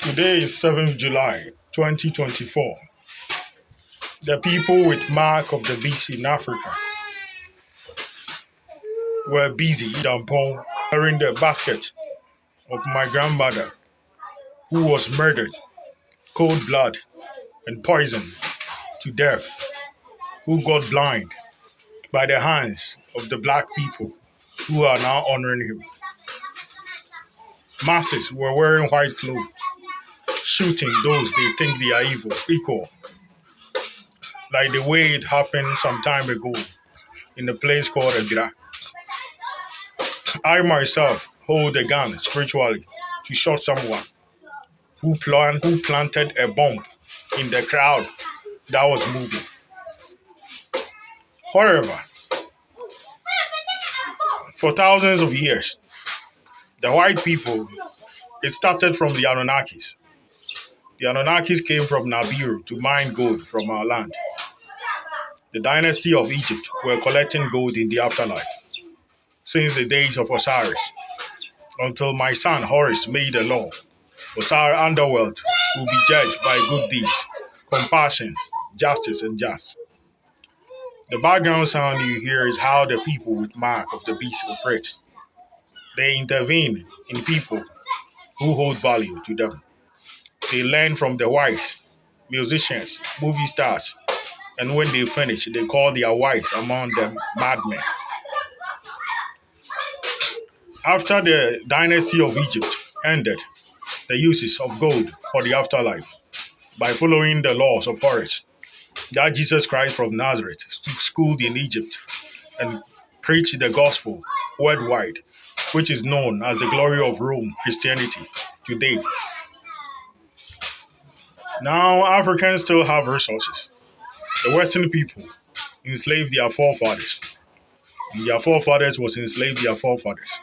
Today is 7th July 2024. The people with mark of the beast in Africa were busy dampong carrying the basket of my grandmother who was murdered, cold blood, and poisoned to death, who got blind by the hands of the black people who are now honoring him. Masses were wearing white clothes, shooting those they think they are equal, like the way it happened some time ago in a place called Egra. I myself hold a gun spiritually to shoot someone who planted a bomb in the crowd that was moving. However, for thousands of years, the white people, it started from the Anunnakis. The Anunnakis came from Nibiru to mine gold from our land. The dynasty of Egypt were collecting gold in the afterlife since the days of Osiris, until my son Horus made a law. Osiris underworld will be judged by good deeds, compassion, justice, and just. The background sound you hear is how the people with mark of the beast operate. They intervene in people who hold value to them. They learn from the wise, musicians, movie stars, and when they finish, they call their wise among them madmen. After the dynasty of Egypt ended the uses of gold for the afterlife by following the laws of Horus, that Jesus Christ from Nazareth schooled in Egypt and preached the gospel worldwide, which is known as the glory of Rome Christianity today. Now Africans still have resources. The Western people enslaved their forefathers, and their forefathers was enslaved their forefathers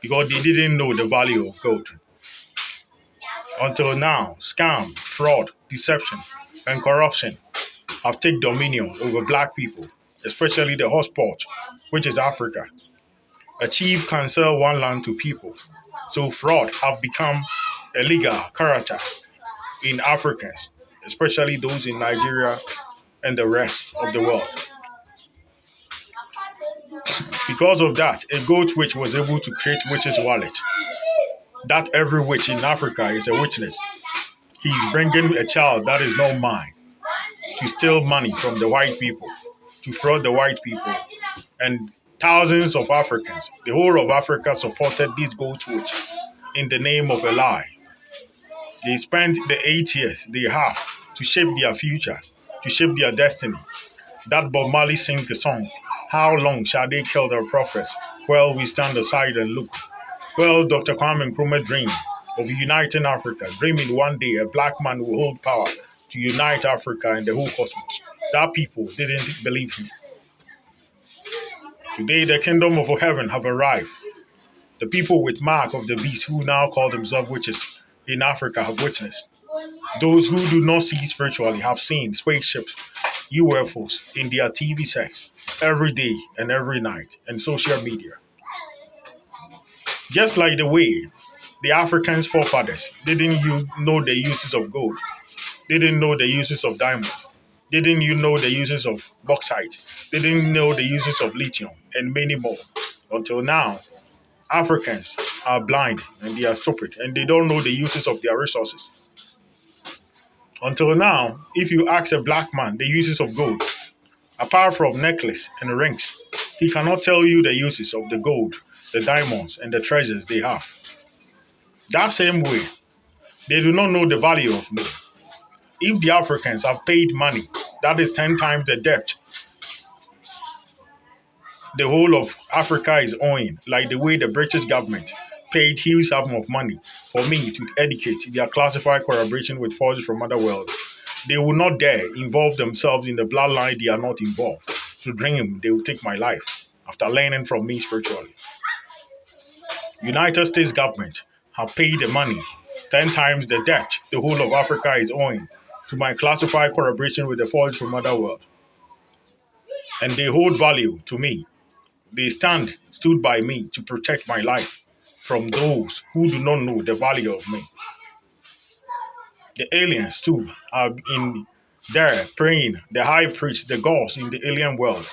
because they didn't know the value of gold. Until now, scam, fraud, deception, and corruption have taken dominion over black people, especially the hotspot, which is Africa. A chief can sell one land to people, so fraud have become a legal character in Africans, especially those in Nigeria and the rest of the world. Because of that, a goat witch was able to create witch's wallet. That every witch in Africa is a witness. He's bringing a child that is not mine to steal money from the white people, to fraud the white people. And thousands of Africans, the whole of Africa supported this goat witch in the name of a lie. They spent the 8 years they have to shape their future, to shape their destiny. That Bob Marley sings the song, "How long shall they kill their prophets? Well, we stand aside and look." Well, Dr. Kwame Nkrumah dreamed of uniting Africa, dreaming one day a black man will hold power to unite Africa and the whole cosmos. That people didn't believe him. Today, the kingdom of heaven have arrived. The people with mark of the beast who now call themselves witches in Africa have witnessed. Those who do not see spiritually have seen spaceships, UFOs in their TV sets every day and every night and social media. Just like the way the Africans' forefathers didn't know the uses of gold, didn't know the uses of diamond, didn't know the uses of bauxite, didn't know the uses of lithium, and many more. Until now, Africans are blind and they are stupid and they don't know the uses of their resources. Until now, if you ask a black man the uses of gold, apart from necklace and rings, he cannot tell you the uses of the gold, the diamonds, and the treasures they have. That same way, they do not know the value of me. If the Africans have paid money, that is 10 times the debt the whole of Africa is owing, like the way the British government paid huge sum of money for me to educate their classified collaboration with forces from other world. They will not dare involve themselves in the bloodline they are not involved. To dream they will take my life after learning from me spiritually. United States government have paid the money 10 times the debt the whole of Africa is owing to my classified collaboration with the forces from other world. And they hold value to me. They stood by me to protect my life from those who do not know the value of me. The aliens too are in there praying. The high priest, the gods in the alien world,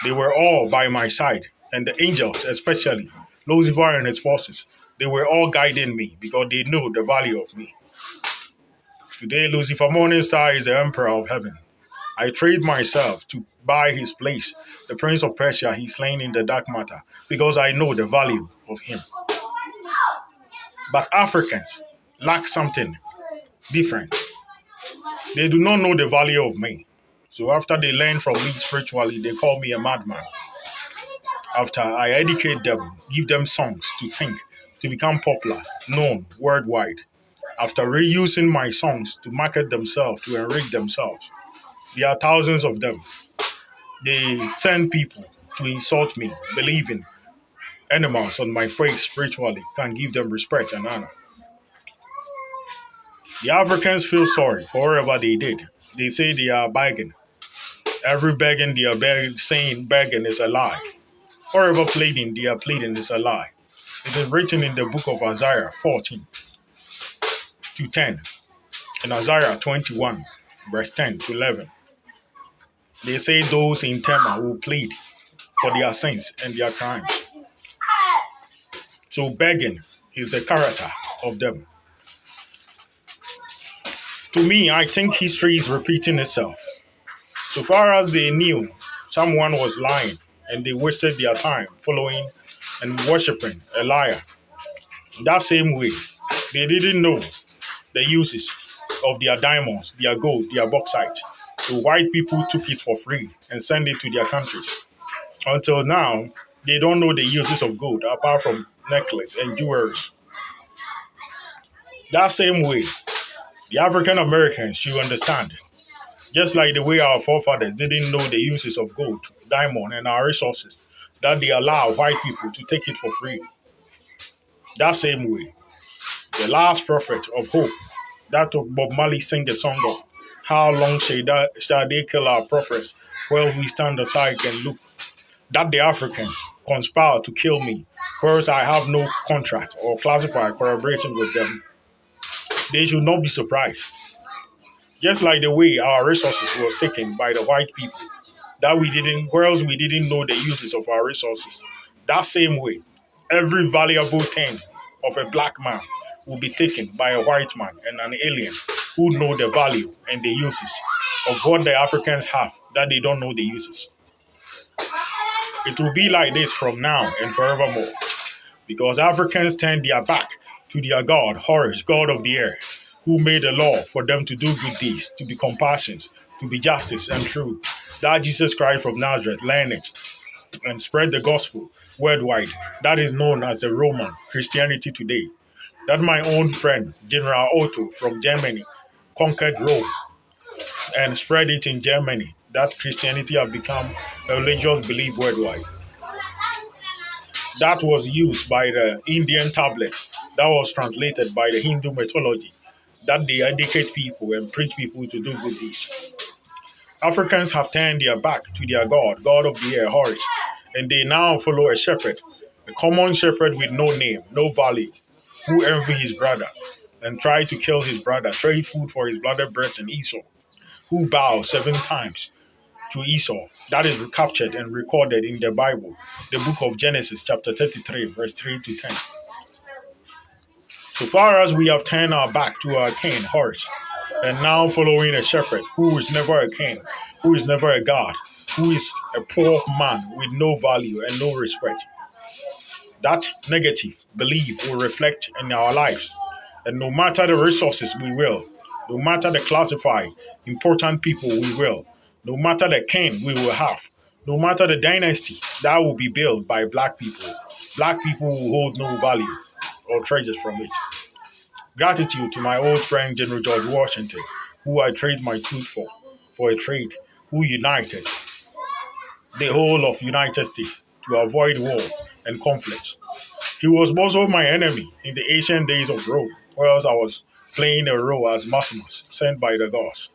they were all by my side. And the angels, especially Lucifer and his forces, they were all guiding me because they know the value of me. Today, Lucifer Morningstar is the emperor of heaven. I trade myself to buy his place, the prince of Persia he slain in the dark matter, because I know the value of him. But Africans lack something different. They do not know the value of me. So after they learn from me spiritually, they call me a madman. After I educate them, give them songs to sing, to become popular, known worldwide. After reusing my songs to market themselves, to enrich themselves, there are thousands of them. They send people to insult me, believing animals on my face spiritually can give them respect and honor. The Africans feel sorry for whatever they did. They say they are begging. Every begging they are saying begging is a lie. Whatever pleading they are pleading is a lie. It is written in the book of Isaiah 14 to 10 and Isaiah 21 verse 10 to 11. They say those in Tema will plead for their sins and their crimes. So begging is the character of them. To me, I think history is repeating itself. So far as they knew someone was lying and they wasted their time following and worshiping a liar, that same way, they didn't know the uses of their diamonds, their gold, their bauxite. So white people took it for free and sent it to their countries. Until now, they don't know the uses of gold apart from necklace and jewelry. That same way, the African Americans should understand. Just like the way our forefathers didn't know the uses of gold, diamond, and our resources, that they allow white people to take it for free. That same way, the last prophet of hope, that of Bob Marley sing the song of how long shall they kill our prophets while we stand aside and look, that the Africans conspire to kill me, whereas I have no contract or classified collaboration with them. They should not be surprised. Just like the way our resources was taken by the white people, that we didn't, whereas we didn't know the uses of our resources. That same way, every valuable thing of a black man will be taken by a white man and an alien who know the value and the uses of what the Africans have that they don't know the uses. It will be like this from now and forevermore because Africans turned their back to their God, Horus, God of the air, who made a law for them to do good deeds, to be compassionate, to be justice and true. That Jesus Christ from Nazareth learned it and spread the gospel worldwide. That is known as the Roman Christianity today. That my own friend, General Otto from Germany, conquered Rome and spread it in Germany. That Christianity has become a religious belief worldwide. That was used by the Indian tablet that was translated by the Hindu mythology that they educate people and preach people to do good deeds. Africans have turned their back to their God, God of the air, Horus, and they now follow a shepherd, a common shepherd with no name, no value, who envy his brother and try to kill his brother, trade food for his brother breasts and Esau, who bow 7 times to Esau. That is captured and recorded in the Bible, the book of Genesis, chapter 33, verse 3 to 10. So far as we have turned our back to our king, Horus, and now following a shepherd who is never a king, who is never a god, who is a poor man with no value and no respect, that negative belief will reflect in our lives. And no matter the resources we will, no matter the classified important people we will, no matter the king we will have, no matter the dynasty that will be built by black people will hold no value or treasures from it. Gratitude to my old friend General George Washington, who I trade my tooth for a trade, who united the whole of United States to avoid war and conflict. He was also my enemy in the ancient days of Rome, whereas I was playing a role as Maximus, sent by the gods.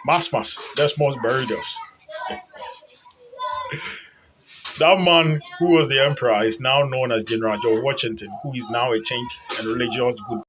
Maximus, Desmos buried us. That man who was the emperor is now known as General George Washington, who is now a change and religious good